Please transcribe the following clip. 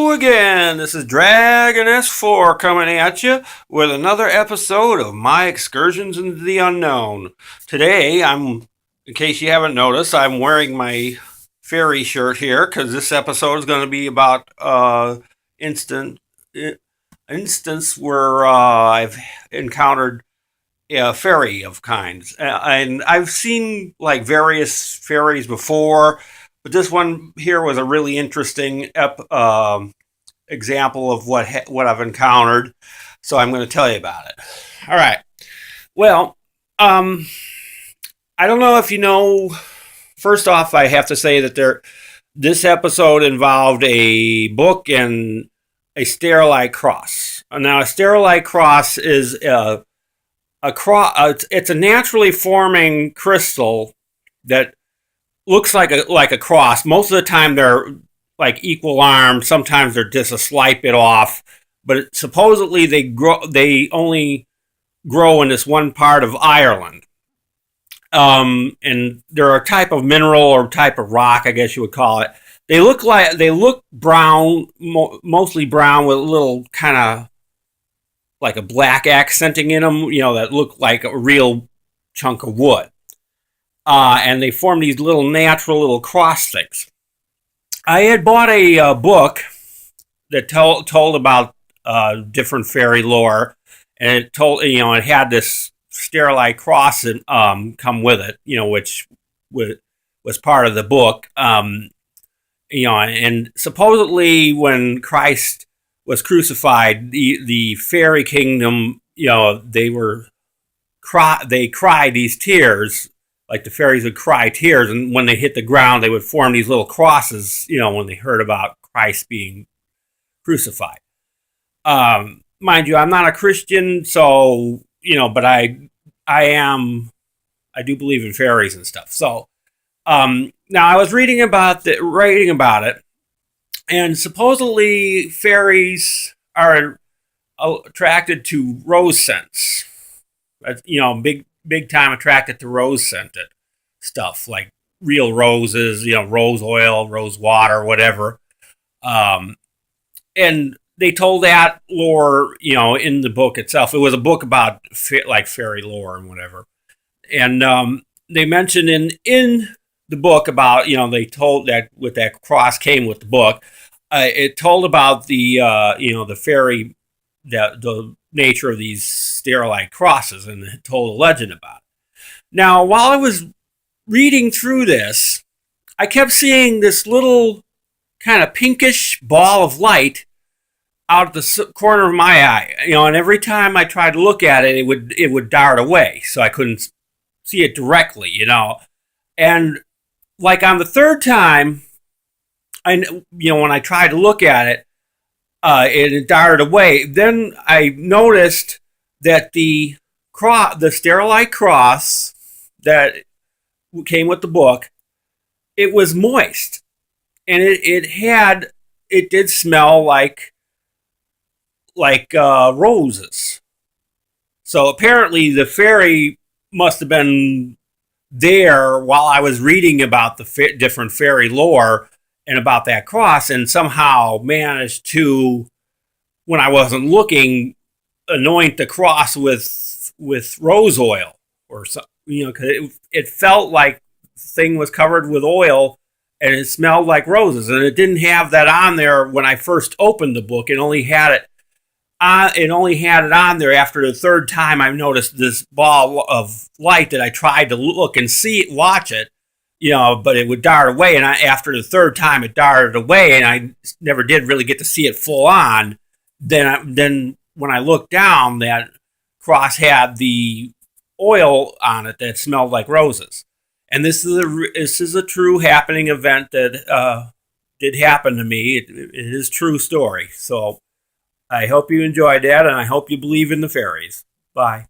Hello again. This is Dragon S4 coming at you with another episode of my excursions into the unknown. Today, in case you haven't noticed, I'm wearing my fairy shirt here because this episode is going to be about instance where I've encountered a fairy of kinds, and I've seen like various fairies before. But this one here was a really interesting example of what I've encountered, so I'm going to tell you about it. All right. Well, I don't know if you know. First off, I have to say that this episode involved a book and a sterilite cross. Now, a sterilite cross is a cross. It's a naturally forming crystal that looks like a cross. Most of the time they're like equal armed. Sometimes they're just a slight bit off. But supposedly they only grow in this one part of Ireland. And they're a type of mineral or type of rock, I guess you would call it. They look brown, mostly brown with a little kind of like a black accenting in them, that look like a real chunk of wood. And they form these natural little cross things. I had bought a book that told about different fairy lore, and it had this sterilite cross come with it, which was part of the book. And supposedly when Christ was crucified, the fairy kingdom, they cried these tears. Like the fairies would cry tears, and when they hit the ground, they would form these little crosses, when they heard about Christ being crucified. Mind you, I'm not a Christian, so, but I do believe in fairies and stuff. So, now I was reading about it, and supposedly fairies are attracted to rose scents. Big time attracted to rose scented stuff like real roses, rose oil, rose water, whatever. And they told that lore, in the book itself. It was a book about fairy lore and whatever. And they mentioned in the book about, they told that with that cross came with the book. It told about the fairy, the nature of these sterilite crosses, and it told a legend about it. Now, while I was reading through this, I kept seeing this little kind of pinkish ball of light out the corner of my eye, and every time I tried to look at it, it would dart away, so I couldn't see it directly, And like on the third time, when I tried to look at it, it darted away. Then I noticed that the sterilite cross that came with the book, it was moist, and it did smell like roses. So apparently the fairy must have been there while I was reading about the different fairy lore and about that cross, and somehow managed to, when I wasn't looking, anoint the cross with rose oil or something, because it felt like the thing was covered with oil and it smelled like roses, and it didn't have that on there when I first opened the book. It only had it on there after the third time I noticed this ball of light that I tried to look and watch it. But it would dart away, and after the third time it darted away, and I never did really get to see it full on. Then when I looked down, that cross had the oil on it that smelled like roses. And this is a true happening event that did happen to me. It is a true story. So I hope you enjoyed that, and I hope you believe in the fairies. Bye.